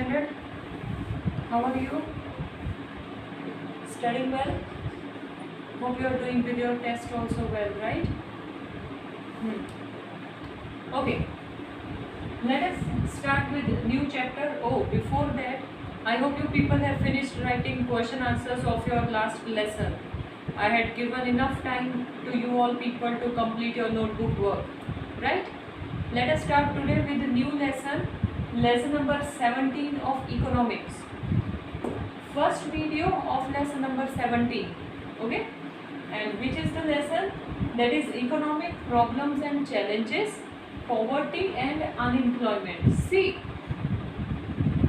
standard. How are you? Studying well? Hope you are doing with your test also well, right? Okay. Let us start with new chapter. Oh, before that, I hope you people have finished writing question answers of your last lesson. I had given enough time to you all people to complete your notebook work, right? Let us start today with the new lesson, lesson number 17 of economics. First video of lesson number 17, okay? And which is the lesson? That is economic problems and challenges, poverty and unemployment. See,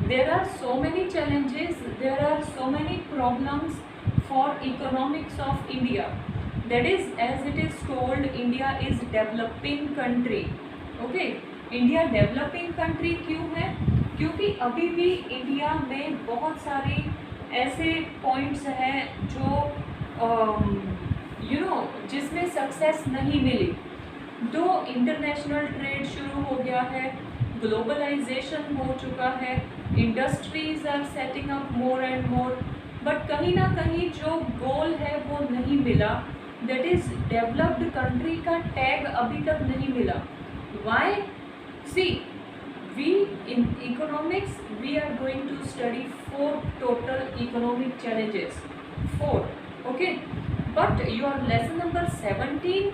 there are so many challenges, there are so many problems for economics of India. That is, as it is told, India is developing country. Okay, India developing country क्यों है? क्योंकि अभी भी India में बहुत सारे ऐसे points हैं जो जिसमें सक्सेस नहीं मिली. दो इंटरनेशनल ट्रेड शुरू हो गया है, ग्लोबलाइजेशन हो चुका है, industries are setting up more and more, but कहीं ना कहीं जो गोल है वो नहीं मिला. दैट इज डेवलप्ड कंट्री का टैग अभी तक नहीं मिला. Why? See, we in economics we are going to study 4 total economic challenges. 4, okay, but your lesson number 17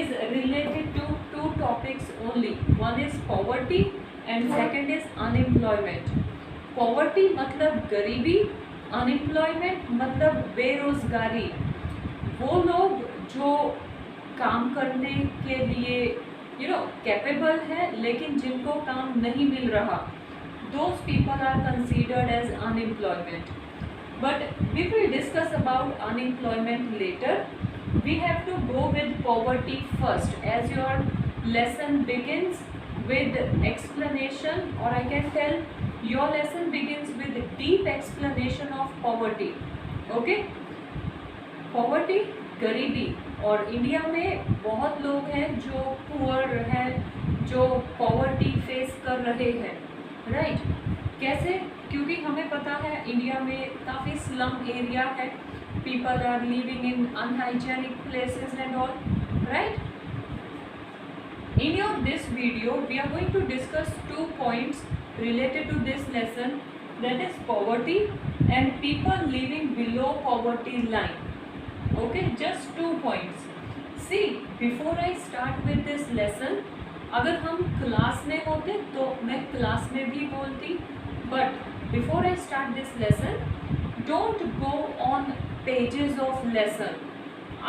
is related to 2 topics only. One is poverty and second is unemployment. Poverty मतलब गरीबी, unemployment मतलब बेरोजगारी. वो लोग जो काम करने के लिए कैपेबल है लेकिन जिनको काम नहीं मिल रहा, those people are considered as unemployment. But we will discuss about unemployment later. We have to go with poverty first, as your lesson begins with explanation, or I can tell your lesson begins with deep explanation of poverty. Okay, poverty गरीबी. और India में बहुत लोग हैं जो poor हैं, जो poverty face कर रहे हैं, राइट? कैसे? क्योंकि हमें पता है इंडिया में काफ़ी स्लम एरिया है, people are living in unhygienic places and all, right? In your this video we are going to discuss 2 points related to this lesson, that is poverty and people living below poverty line. Okay, just 2 points. See, before I start with this lesson, अगर हम class में होते तो मैं class में भी बोलती, but before I start this lesson, don't go on pages of lesson.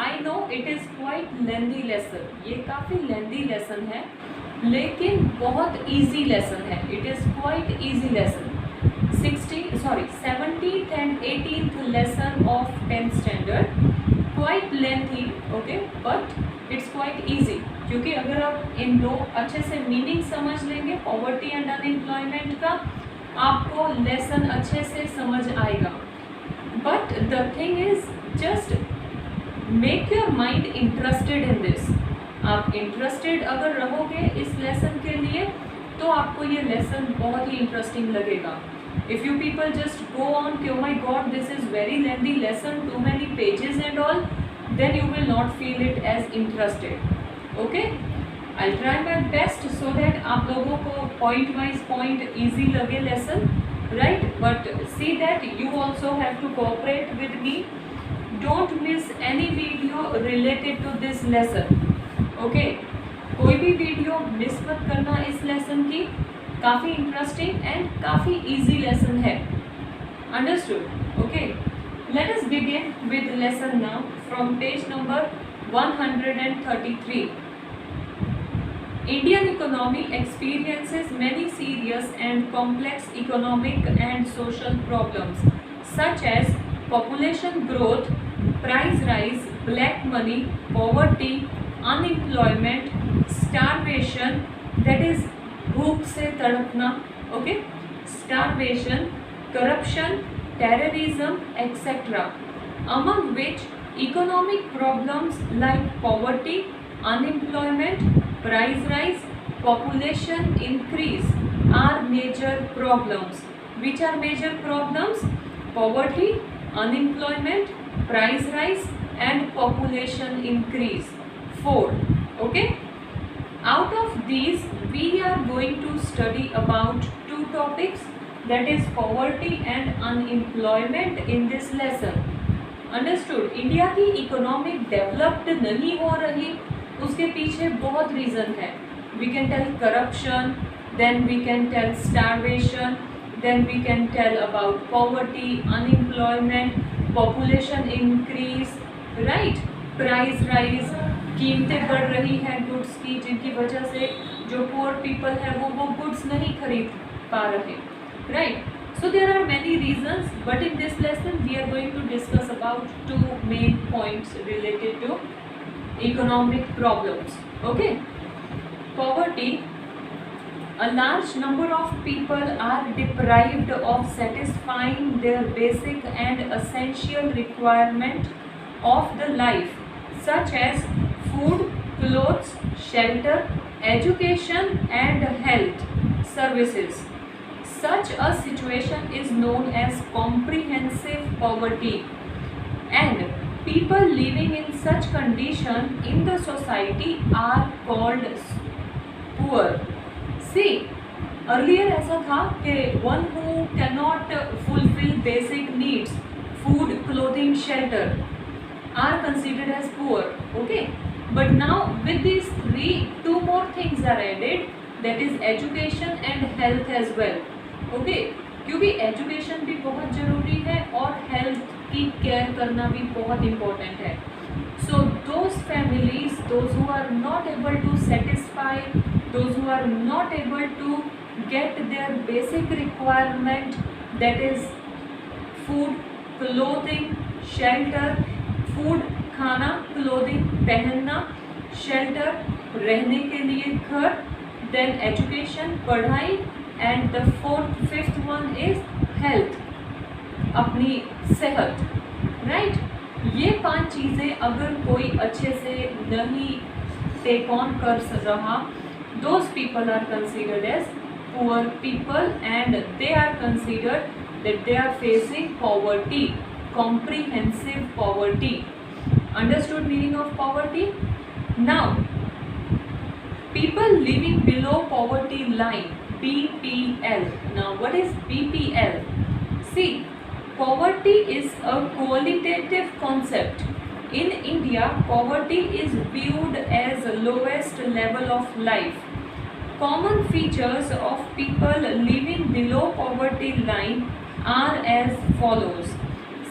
I know it is quite lengthy lesson. ये काफ़ी lengthy lesson है, लेकिन बहुत easy lesson है. It is quite easy lesson. 17th and 18th lesson of 10th standard. Quite lengthy, okay, but it's quite easy. क्योंकि अगर आप इन दो अच्छे से मीनिंग समझ लेंगे, पॉवर्टी एंड अनएम्प्लॉयमेंट का, आपको लेसन अच्छे से समझ आएगा. But the thing is just make your mind interested in this. आप इंटरेस्टेड अगर रहोगे इस लेसन के लिए तो आपको ये लेसन बहुत ही इंटरेस्टिंग लगेगा. If you people just go on, oh my god, this is very lengthy lesson, too many pages and all, then you will not feel it as interested. Okay, I'll try my best so that आप लोगों को point wise point easy लगे lesson, right? But see that you also have to cooperate with me. Don't miss any video related to this lesson. Okay, कोई भी video miss मत करना इस lesson की. काफ़ी इंटरेस्टिंग एंड काफ़ी इजी लेसन है. Understood? Okay, let us begin with lesson now from page number 133. Indian economy experiences many serious and complex economic and social problems such as population growth, price rise, black money, poverty, unemployment, starvation, that is भूख से तड़पना, okay, starvation, corruption, terrorism, etc. Among which economic problems like poverty, unemployment, price rise, population increase are major problems. Which are major problems? Poverty, unemployment, price rise and population increase. 4. Okay. Out of these we are going to study about two topics, that is poverty and unemployment in this lesson. Understood? India की economic developed नहीं हो रही, उसके पीछे बहुत reason है. We can tell corruption, then we can tell starvation, then we can tell about poverty, unemployment, population increase, right, price rise, कीमतें बढ़ रही हैं गुड्स की, जिनकी वजह से जो पुअर पीपल है वो गुड्स नहीं खरीद पा रहे, right. So there are many reasons, but in this lesson we are going to discuss about two main points related to economic problems. Okay. Poverty. A large number of people are deprived of satisfying their basic and essential requirement of the life, such as food, clothes, shelter, education and health services. Such a situation is known as comprehensive poverty, and people living in such condition in the society are called poor. See, earlier ऐसा था कि one who cannot fulfill basic needs, food, clothing, shelter, are considered as poor. Okay, but now with these two more things are added, that is education and health as well. Okay, क्योंकि education भी बहुत ज़रूरी है और health की care करना भी बहुत इम्पोर्टेंट है. So those families, those who are not able to satisfy, those who are not able to get their basic requirement, that is food, clothing, shelter, food खाना, क्लोथिंग पहनना, शेल्टर रहने के लिए घर, देन एजुकेशन पढ़ाई, and the fifth one is health, अपनी सेहत, right. ये 5 चीज़ें अगर कोई अच्छे से नहीं टेक ऑन कर रहा, those people are considered as poor people and they are considered that they are facing poverty, comprehensive poverty. Understood meaning of poverty? Now people living below poverty line, BPL. Now what is BPL? See, poverty is a qualitative concept. In India, poverty is viewed as the lowest level of life. Common features of people living below poverty line are as follows.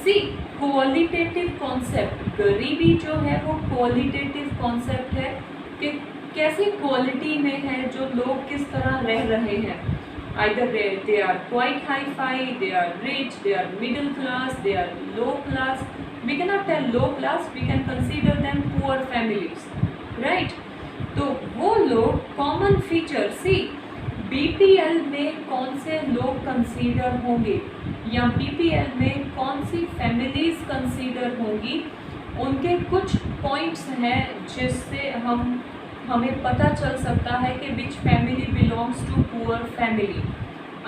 See, qualitative concept, गरीबी जो है वो qualitative concept है कि कैसी quality में है, जो लोग किस तरह रह रहे हैं. Either they are quite hi fi, they are rich, they are middle class, they are low class. We can not tell low class, we can consider them poor families, right. तो वो लोग कॉमन फीचर, सी BPL में कौन से लोग consider होंगे या BPL में कौन सी फैमिलीज कंसीडर होंगी, उनके कुछ पॉइंट्स हैं जिससे हमें पता चल सकता है कि which family belongs to poor family.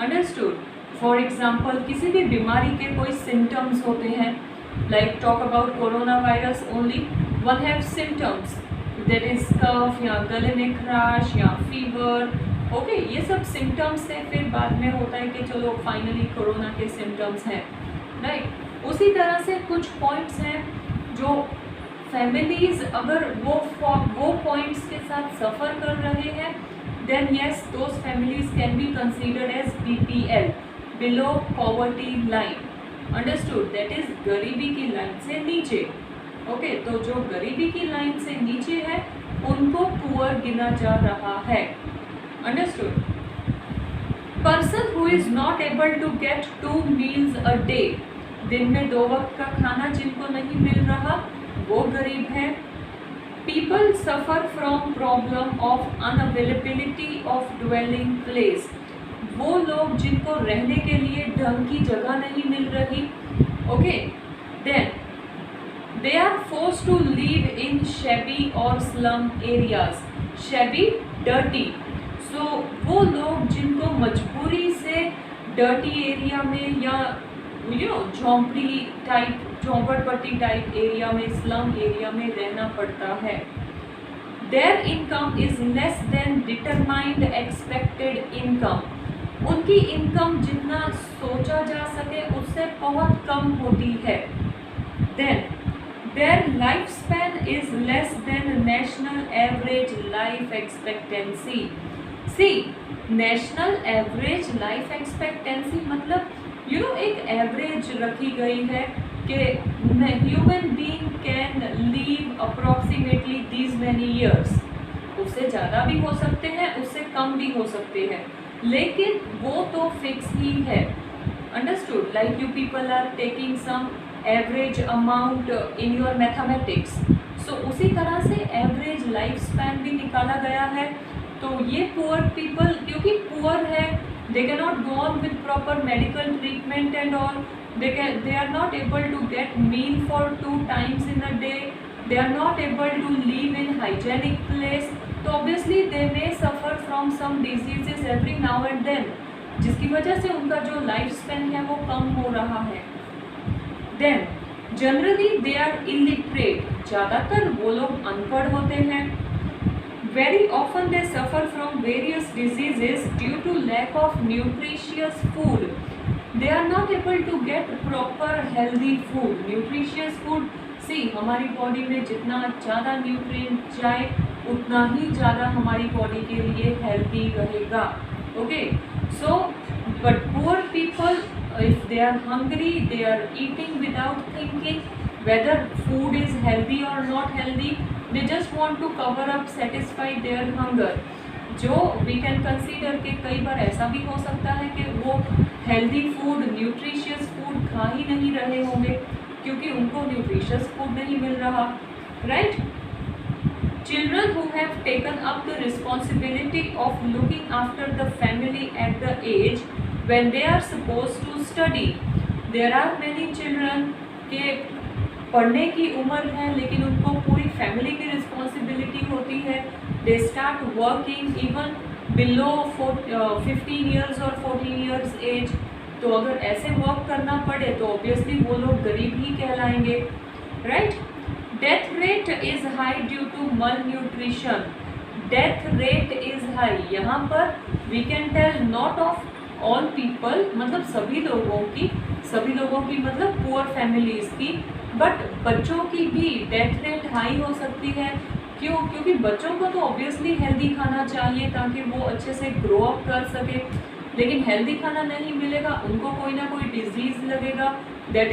Understood? For example, किसी भी बीमारी के कोई सिम्टम्स होते हैं, like talk about corona virus only, one have symptoms, that is cough या गले में खराश या फीवर. ओके, ये सब सिम्टम्स से फिर बाद में होता है कि चलो फाइनली कोरोना के सिम्टम्स हैं, राइट. उसी तरह से कुछ पॉइंट्स हैं जो फैमिलीज अगर वो पॉइंट्स के साथ सफ़र कर रहे हैं, then yes those families can be considered as BPL, below poverty line. Understood? That is गरीबी की लाइन से नीचे. ओके, तो जो गरीबी की लाइन से नीचे है उनको पुअर गिना जा रहा है. Understood? Person who is not able to get 2 meals a day, दिन में 2 वक्त का खाना जिनको नहीं मिल रहा वो गरीब है. People suffer from problem of unavailability of dwelling place, वो लोग जिनको रहने के लिए ढंग की जगह नहीं मिल रही. Okay, then they are force to live in shabby or slum areas. Shabby, dirty. So वो लोग जिनको मजबूरी से डर्टी एरिया में या झोंपड़ी टाइप, झोंपड़पट्टी टाइप एरिया में, स्लम एरिया में रहना पड़ता है। Their income is less than determined expected income. उनकी इनकम जितना सोचा जा सके उससे बहुत कम होती है। Then their lifespan is less than national average life expectancy. See, national average life expectancy मतलब एक एवरेज रखी गई है कि human being can leave approximately these many years. उससे ज़्यादा भी हो सकते हैं, उससे कम भी हो सकते हैं, लेकिन वो तो फिक्स ही है। Understood? Like you people are taking some average amount in your mathematics, so उसी तरह से एवरेज लाइफ स्पैन भी निकाला गया है। तो ये पुअर पीपल, क्योंकि पुअर है, they cannot go on with proper medical treatment and all, they are not able to get meal for 2 times in a day, they are not able to live in hygienic place, तो obviously they may suffer from some diseases every now and then, जिसकी वजह से उनका जो life span है वो कम हो रहा है। Then generally they are illiterate, ज़्यादातर वो लोग अनपढ़ होते हैं। Very often they suffer from various diseases due to lack of nutritious food. They are not able to get proper healthy food. Nutritious food, see, हमारी बॉडी में जितना ज़्यादा न्यूट्रिएंट जाए उतना ही ज़्यादा हमारी बॉडी के लिए हेल्दी रहेगा। Okay, so but poor people, if they are hungry, they are eating without thinking whether food is healthy or not healthy. They just want to cover up, satisfy their hunger. जो we can consider कि कई बार ऐसा भी हो सकता है कि वो healthy food, nutritious food खा ही नहीं रहे होंगे क्योंकि उनको nutritious food नहीं मिल रहा, right? Children who have taken up the responsibility of looking after the family at the age when they are supposed to study. There are many children के पढ़ने की उम्र है लेकिन उनको पूरी फैमिली की रिस्पॉन्सिबिलिटी होती है। They start working even below 15 years और 14 ईयर्स एज। तो अगर ऐसे वर्क करना पड़े तो ऑब्वियसली वो लोग गरीब ही कहलाएंगे, right? Death rate is high due to malnutrition. Death rate is high, यहाँ पर we can tell not of all people, मतलब सभी लोगों की मतलब पुअर फैमिलीज़ की, बट बच्चों की भी डेथ रेट हाई हो सकती है। क्यों? क्योंकि बच्चों को तो ऑब्वियसली हेल्दी खाना चाहिए ताकि वो अच्छे से ग्रो अप कर सके, लेकिन हेल्दी खाना नहीं मिलेगा, उनको कोई ना कोई डिजीज़ लगेगा। That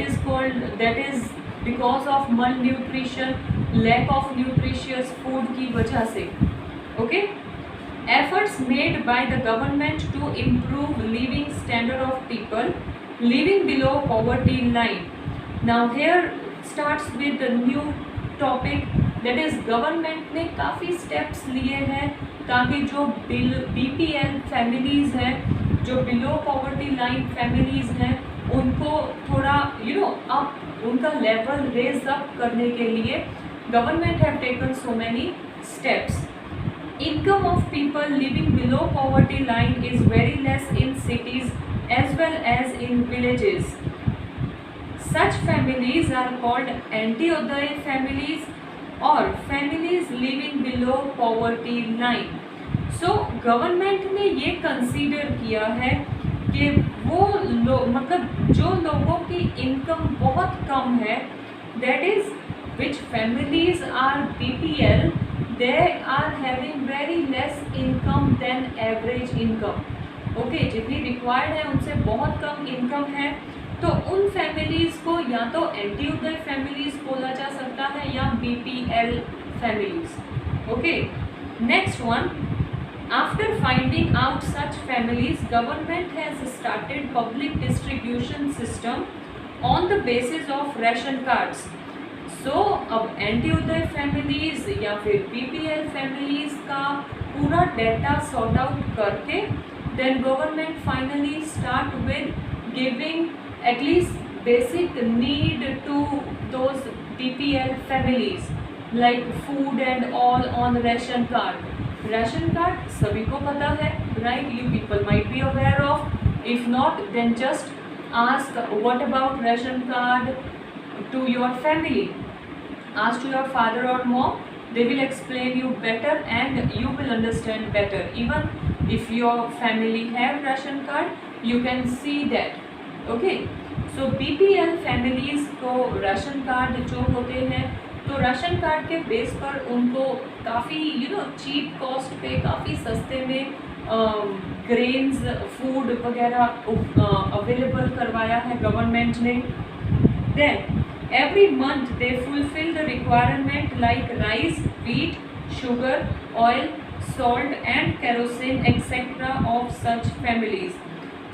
is because of malnutrition, lack of nutritious food की वजह से। Okay, efforts made by the government to improve living standard of people living below poverty line. Now here starts with a new topic, that is government ने काफ़ी steps लिए हैं ताकि जो BPL families हैं, जो बिलो पॉवर्टी लाइन फैमिलीज़ हैं, उनको थोड़ा अप, उनका लेवल रेज अप करने के लिए government have taken so many steps. Income of people living below poverty line is very less in cities as well as in villages. Such families are called Antyodaya families or families living below poverty line. So government ने ये consider किया है कि वो मतलब जो लोगों की इनकम बहुत कम है, that is which families are BPL, they are having very less income than average income. Okay, जितनी रिक्वायर्ड है उनसे बहुत कम इनकम है, तो उन फैमिलीज़ को या तो एंटीउदय फैमिलीज़ बोला जा सकता है या BPL families. Okay, next one, after finding out such families, government has started public distribution system on the basis of ration cards. So अब एंटीउदय फैमिलीज़ या फिर BPL फैमिलीज़ का पूरा डेटा सॉर्ट आउट करके then government finally start with giving at least basic need to those BPL families like food and all on ration card. ration card सभी को पता है, right? You people might be aware of If not, then just ask what about ration card to your family. Ask to your father or mom, they will explain you better and you will understand better. Even if your family have ration card, you can see that. Okay, so BPL families को ration card जो होते हैं, तो ration card के base पर उनको काफ़ी cheap cost पे, काफ़ी सस्ते में ग्रेन्स फूड वगैरह अवेलेबल करवाया है गवर्नमेंट ने. Then every month they fulfill the requirement like rice, wheat, sugar, oil, salt and kerosene etc. of such families.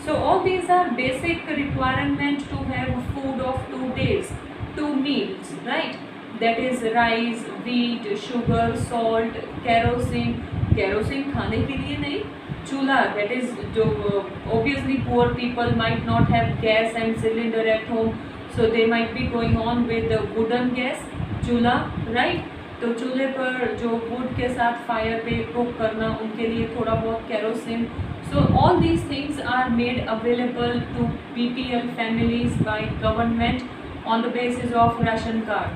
So all these are basic requirement to have food of 2 days, 2 meals, right? That is rice, wheat, sugar, salt, kerosene. Kerosene खाने के लिए नहीं, चूल्हा, that is जो obviously poor people might not have gas and cylinder at home, so they might be going on with the wooden gas, चूल्हा, right? तो चूल्हे पर जो वुड के साथ फायर पे कुक करना, उनके लिए थोड़ा बहुत kerosene. So all these things are made available to BPL families by government on the basis of ration card.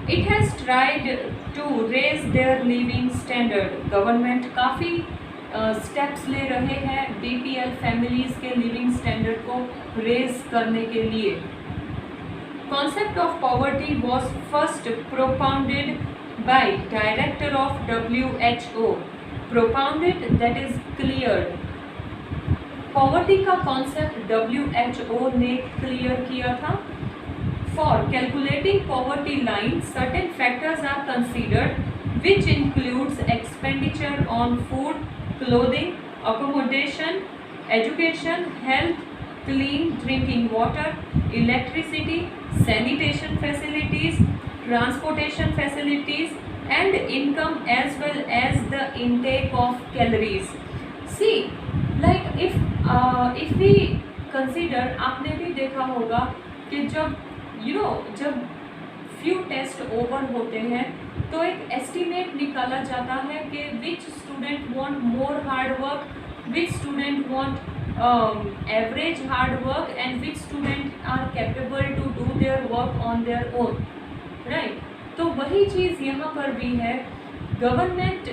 It has tried to raise their living standard. Government काफ़ी steps ले रहे हैं BPL फैमिलीज़ के living standard को raise करने के लिए. Concept of poverty was first propounded by director of WHO. Propounded that is cleared. Poverty का कॉन्सेप्ट WHO ने क्लियर किया था. For calculating poverty line certain factors are considered which includes expenditure on food, clothing, accommodation, education, health, clean drinking water, electricity, sanitation facilities, transportation facilities and income as well as the intake of calories. See, like if we consider, आपने भी देखा होगा कि जब जब few test over होते हैं तो एक एस्टिमेट निकाला जाता है कि which student want more hard work, which student want average hard work and which student are capable to do their work on their own, right? तो वही चीज़ यहाँ पर भी है. गवर्नमेंट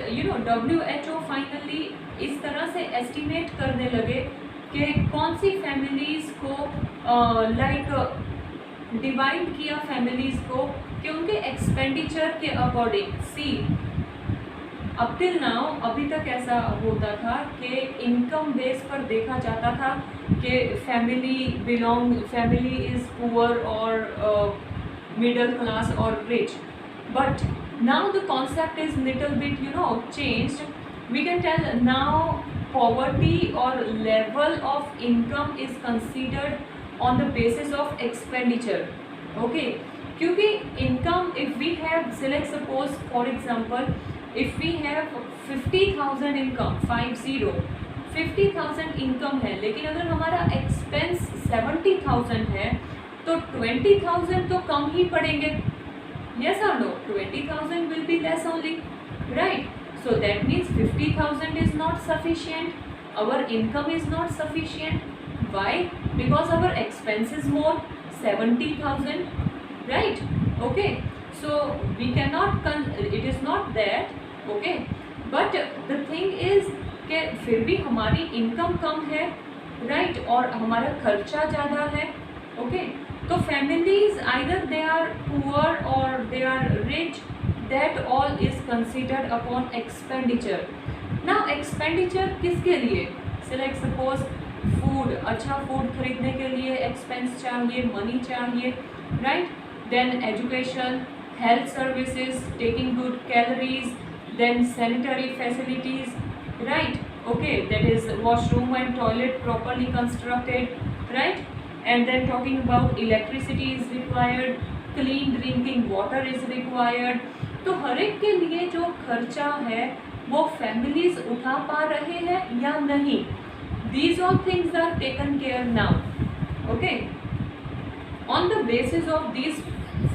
WHO फाइनली इस तरह से एस्टिमेट करने लगे कि कौन सी फैमिलीज़ को डिवाइड किया फैमिलीज़ को कि उनके एक्सपेंडिचर के अकॉर्डिंग. सी, अप टिल नाउ अभी तक ऐसा होता था कि इनकम बेस पर देखा जाता था कि फैमिली इज़ पुअर और मिडल क्लास और rich. But now the concept is little bit changed. We can tell now poverty और level of income is considered on the basis of expenditure. Okay, क्योंकि income, if we have, select suppose for example if we have 50,000 income, 50,000 income है, लेकिन अगर हमारा expense 70,000 है तो 20,000 तो कम ही पड़ेंगे. Yes or no? 20,000 will be less only, right? So that means 50,000 is not sufficient. Our income is not sufficient. Why? Because our expense is more, 70,000, right? Okay, so we cannot it is not that. Okay, but the thing is कि फिर भी हमारी income कम है, right? और हमारा खर्चा ज़्यादा है. Okay, तो families either they are poor or they are rich, that all is considered upon expenditure. Now expenditure किसके लिए? Select suppose फूड, अच्छा फूड खरीदने के लिए एक्सपेंस चाहिए, मनी चाहिए, right? Then education, health services, taking good calories, then sanitary facilities, right? Okay, that is washroom and toilet properly constructed, right? And then talking about electricity is required, clean drinking water is required. तो हर एक के लिए जो खर्चा है वो families उठा पा रहे हैं या नहीं, these all things are taken care now. Okay, on the basis of these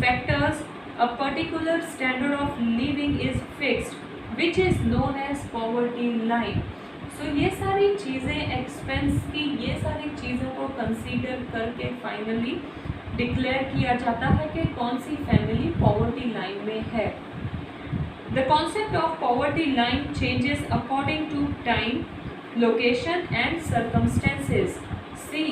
factors a particular standard of living is fixed which is known as poverty line. सो ये सारी चीज़ें एक्सपेंस की, ये सारी चीज़ों को कंसीडर करके फाइनली डिक्लेयर किया जाता है कि कौन सी फैमिली पॉवर्टी लाइन में है। The concept of poverty line changes according to time, location and circumstances. See,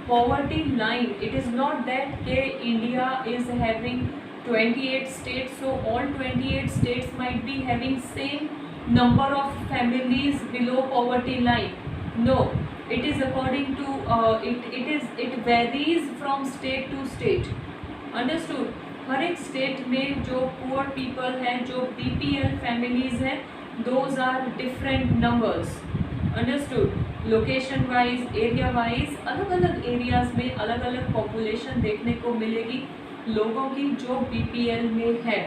poverty line, it is not that ke India is having 28 states, so all 28 states might be having same number of families below poverty line. No, it is according to it varies from state to state. Understood? हर एक state में जो poor people हैं, जो BPL families हैं, those are different numbers. Understood? Location wise, area wise, अलग अलग areas में अलग अलग पॉपुलेशन देखने को मिलेगी लोगों की जो बीपीएल में है।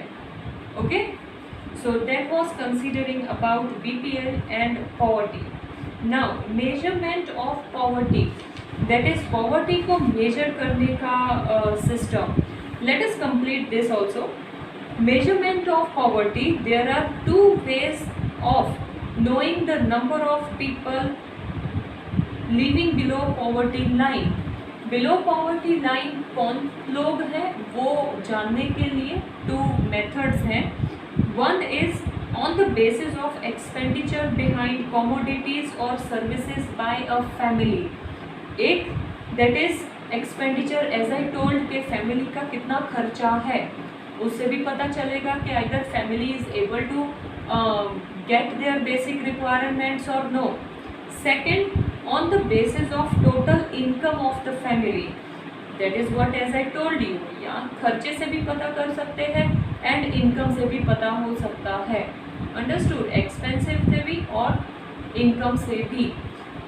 Okay, so that was considering about BPL and poverty. Now measurement of poverty, that is poverty को मेजर करने का system. Let us complete this also. Measurement of poverty, there are two ways of knowing the number of people living below poverty line. Below poverty line कौन लोग हैं वो जानने के लिए two methods हैं. One is on the basis of expenditure behind commodities or services by a family. एक that is expenditure as I told के family का कितना खर्चा है, उससे भी पता चलेगा कि either family is able to get their basic requirements or no. Second, on the basis of total income of the family. That is what as I told you, या खर्चे से भी पता कर सकते हैं and income से भी पता हो सकता है। Understood? Expensive से भी और income से भी।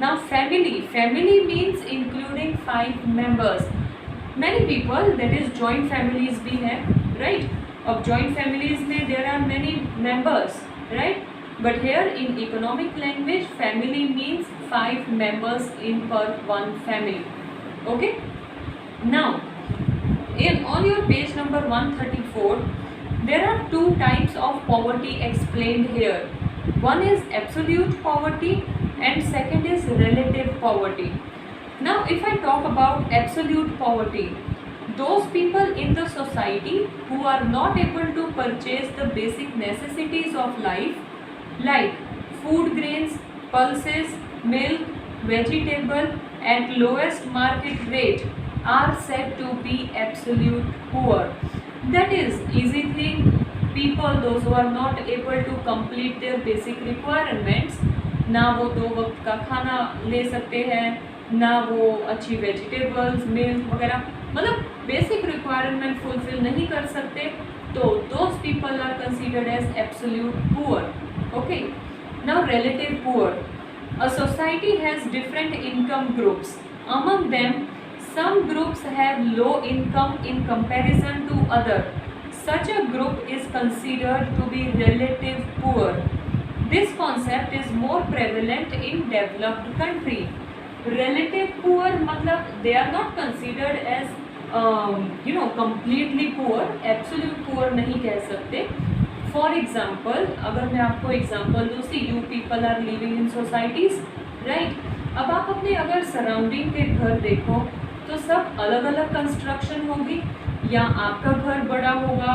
Now family, family means including 5 members. Many people, that is joint families भी हैं, right? अब joint families में there are many members, right? But here in economic language, family means 5 members in per one family. Okay? Now, on your page number 134, there are two types of poverty explained here. One is absolute poverty and second is relative poverty. Now, if I talk about absolute poverty, those people in the society who are not able to purchase the basic necessities of life, like food grains, pulses, milk, vegetable at lowest market rate, are said to be absolute poor. That is, easy thing, people those who are not able to complete their basic requirements, ना वो 2 वक्त का खाना ले सकते हैं, ना वो अच्छी वेजिटेबल्स, मिल्क वगैरह, मतलब बेसिक रिक्वायरमेंट फुलफिल नहीं कर सकते, तो those people are considered as absolute poor. Okay, now relative poor. A society has different income groups. Among them, some groups have low income in comparison to other. Such a group is considered to be relative poor. This concept is more prevalent in developed country. Relative poor मतलब they are not considered as completely poor. Absolute poor नहीं कह सकते. For example, अगर मैं आपको example दूँ, see you people are living in societies, right? अब आप अपने अगर सराउंडिंग के घर देखो तो सब अलग अलग कंस्ट्रक्शन होगी, या आपका घर बड़ा होगा,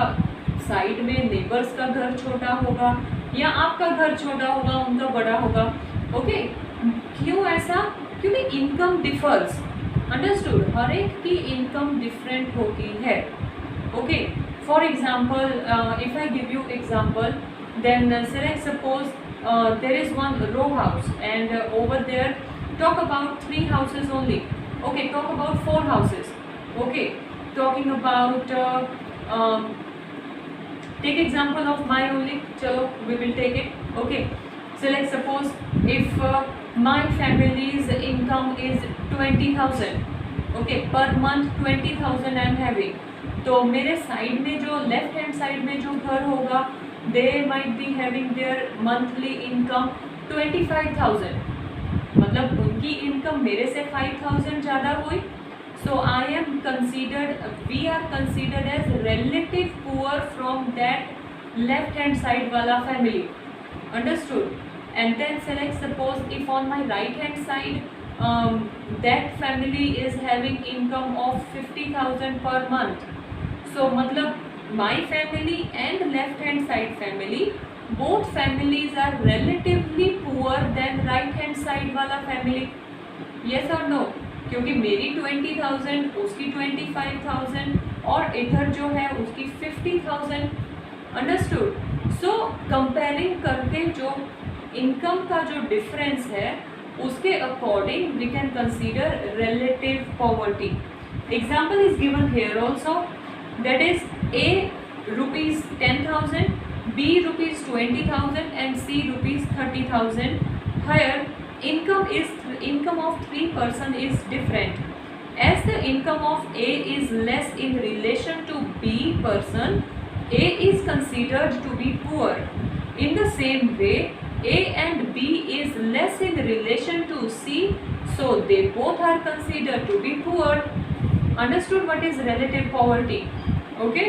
साइड में नेबर्स का घर छोटा होगा, या आपका घर छोटा होगा उनका बड़ा होगा। ओके, क्यों ऐसा? क्योंकि इनकम डिफर्स। अंडरस्टूड? हर एक की इनकम डिफरेंट होती है। Okay, for example, if I give you example, then select suppose there is one row house and over there talk about 3 houses only. Okay, talk about 4 houses. Okay, talking about take example of my only, chalo we will take it. Okay, select suppose if my family's income is 20,000, okay, per month 20,000 I am having, तो मेरे side में जो left hand side में जो घर होगा, they might be having their monthly income 25,000, मतलब उनकी इनकम मेरे से 5,000 ज़्यादा हुई। So I am considered, we are considered as relative poor from that left hand side वाला family. Understood? and then select, suppose if on my right hand side that family is having income of 50,000 per month. So matlab my family and left hand side family, both families are relatively poor than right hand side वाला family. Yes or no? क्योंकि मेरी 20,000, उसकी 25,000 और इधर जो है उसकी 50,000. Understood. सो comparing करके जो इनकम का जो डिफरेंस है उसके according we can consider relative poverty. Example is given here also, that is A rupees 10,000, B rupees 20,000 and C rupees 30,000. Here income of three person is different. As the income of A is less in relation to B person, A is considered to be poor. In the same way, A and B is less in relation to C, so they both are considered to be poor. Understood what is relative poverty? Okay.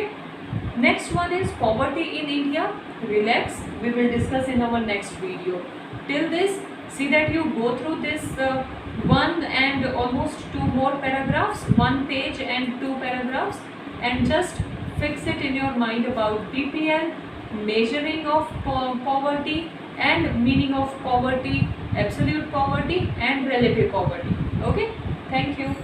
Next one is poverty in India. Relax, we will discuss in our next video. Till this, see that you go through this one and almost two more paragraphs, 1 page and 2 paragraphs, and just fix it in your mind about BPL, measuring of poverty and meaning of poverty, absolute poverty and relative poverty. Okay, thank you.